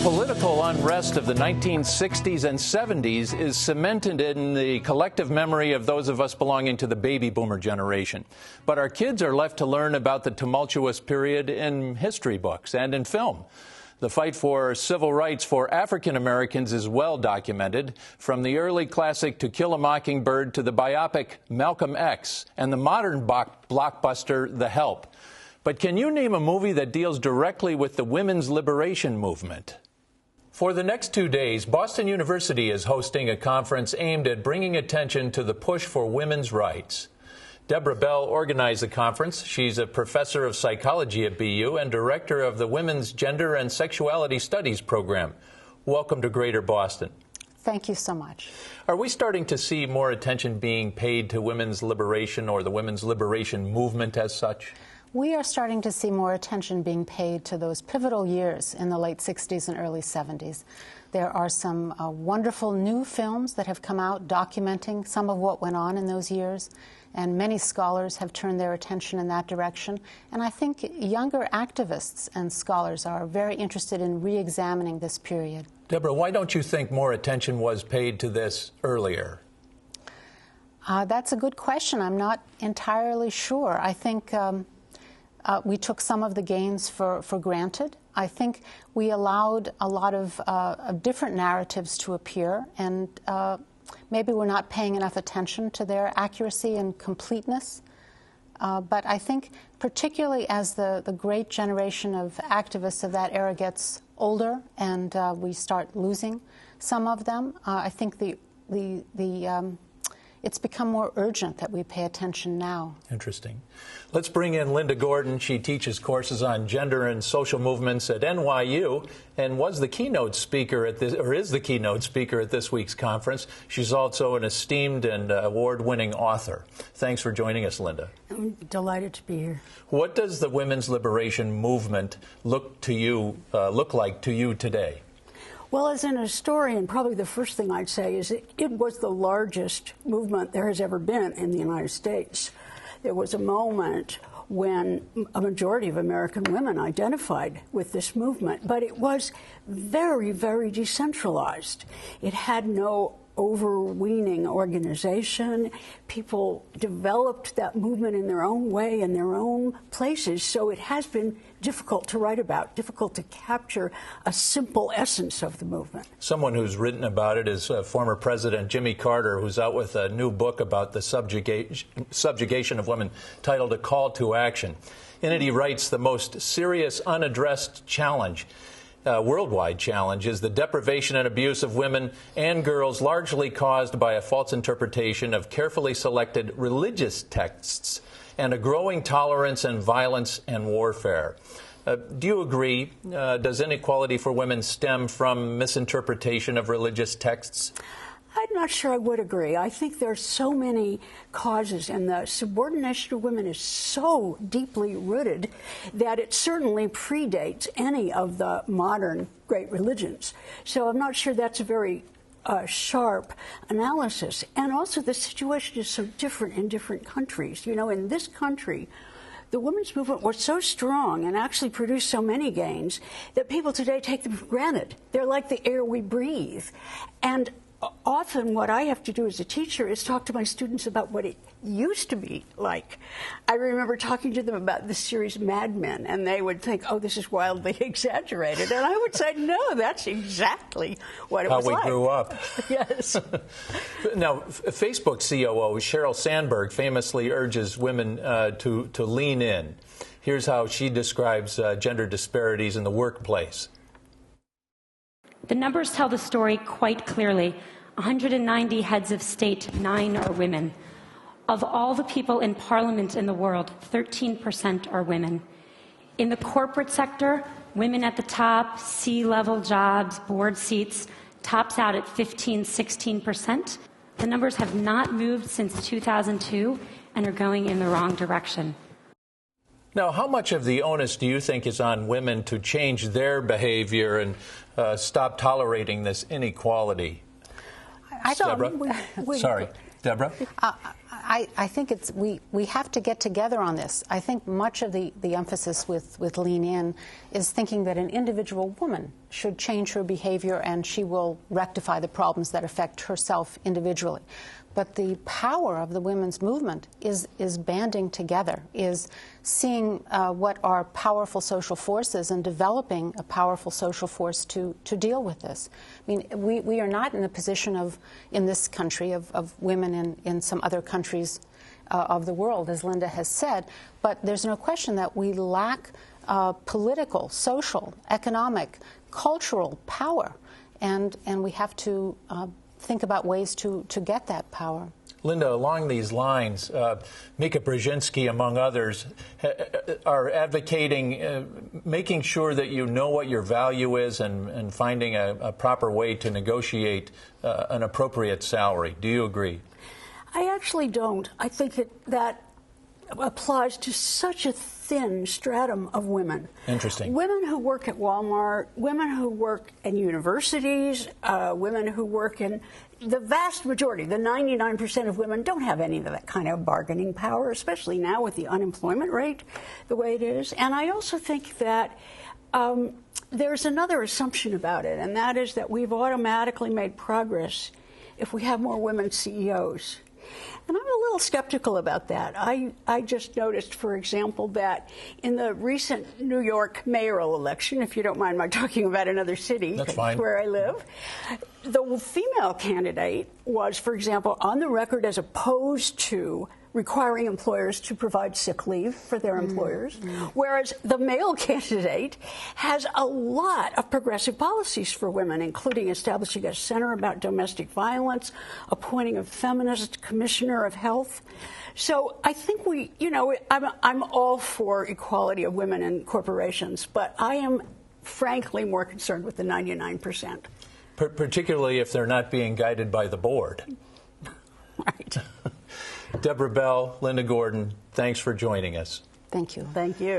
Political unrest of the 1960s and 70s is cemented in the collective memory of those of us belonging to the baby boomer generation. But our kids are left to learn about the tumultuous period in history books and in film. The fight for civil rights for African Americans is well documented, from the early classic To Kill a Mockingbird to the biopic Malcolm X and the modern blockbuster The Help. But can you name a movie that deals directly with the women's liberation movement? For the next 2 days, Boston University is hosting a conference aimed at bringing attention to the push for women's rights. Deborah Bell organized the conference. She's a professor of psychology at BU and director of the Women's Gender and Sexuality Studies program. Welcome to Greater Boston. Thank you so much. Are we starting to see more attention being paid to women's liberation or the women's liberation movement as such? We are starting to see more attention being paid to those pivotal years in the late 60s and early 70s. There are some wonderful new films that have come out documenting some of what went on in those years, and many scholars have turned their attention in that direction. And I think younger activists and scholars are very interested in re-examining this period. Deborah, why don't you think more attention was paid to this earlier? That's a good question. I'm not entirely sure. I think we took some of the gains for granted. I think we allowed a lot of different narratives to appear, and maybe we're not paying enough attention to their accuracy and completeness. But I think particularly as the great generation of activists of that era gets older and we start losing some of them, I think it's become more urgent that we pay attention now. Interesting. Let's bring in Linda Gordon. She teaches courses on gender and social movements at NYU and was the keynote speaker at this, or is the keynote speaker at this week's conference. She's also an esteemed and award-winning author. Thanks for joining us, Linda. I'm delighted to be here. What does the women's liberation movement look like to you today? Well, as an historian, probably the first thing I'd say is it was the largest movement there has ever been in the United States. There was a moment when a majority of American women identified with this movement, but it was very, very decentralized. It had no overweening organization. People developed that movement in their own way, in their own places, so it has been difficult to write about, difficult to capture a simple essence of the movement. Someone who's written about it is former President Jimmy Carter, who's out with a new book about the subjugation of women titled A Call to Action. In it, he writes, the most serious unaddressed challenge, worldwide challenge, is the deprivation and abuse of women and girls, largely caused by a false interpretation of carefully selected religious texts and a growing tolerance and violence and warfare. Do you agree? Does inequality for women stem from misinterpretation of religious texts? I'm not sure I would agree. I think there are so many causes, and the subordination of women is so deeply rooted that it certainly predates any of the modern great religions. So I'm not sure that's a very sharp analysis. And also the situation is so different in different countries. You know, in this country, the women's movement was so strong and actually produced so many gains that people today take them for granted. They're like the air we breathe. And often what I have to do as a teacher is talk to my students about what it used to be like. I remember talking to them about the series Mad Men, and they would think, oh, this is wildly exaggerated. And I would say, no, that's exactly what it was like. How we grew up. Yes. Now, Facebook COO Sheryl Sandberg famously urges women to lean in. Here's how she describes gender disparities in the workplace. The numbers tell the story quite clearly. 190 heads of state, 9 are women. Of all the people in parliament in the world, 13% are women. In the corporate sector, women at the top, C-level jobs, board seats, tops out at 15–16%. The numbers have not moved since 2002 and are going in the wrong direction. Now, how much of the onus do you think is on women to change their behavior and stop tolerating this inequality? I thought Sorry. Deborah? I think we have to get together on this. I think much of the emphasis with Lean In is thinking that an individual woman should change her behavior and she will rectify the problems that affect herself individually. But the power of the women's movement is banding together, is seeing what are powerful social forces and developing a powerful social force to deal with this. I mean, we are not in the position in this country, of women in some other countries of the world, as Linda has said, but there's no question that we lack political, social, economic, cultural power, and we have to think about ways to get that power. Linda, along these lines, Mika Brzezinski, among others, are advocating making sure that you know what your value is and finding a proper way to negotiate an appropriate salary. Do you agree? I actually don't. I think that applies to such a thin stratum of women. Interesting. Women who work at Walmart, women who work in universities, women who work in the vast majority, the 99% of women don't have any of that kind of bargaining power, especially now with the unemployment rate the way it is. And I also think that there's another assumption about it, and that is that we've automatically made progress if we have more women CEOs. And I'm a little skeptical about that. I just noticed, for example, that in the recent New York mayoral election, if you don't mind my talking about another city, that's fine, where I live, the female candidate was, for example, on the record as opposed to requiring employers to provide sick leave for their employers, whereas the male candidate has a lot of progressive policies for women, including establishing a center about domestic violence, appointing a feminist commissioner of health. So I think I'm all for equality of women in corporations, but I am frankly more concerned with the 99%. Particularly if they're not being guided by the board. Right. Deborah Bell, Linda Gordon, thanks for joining us. Thank you. Thank you.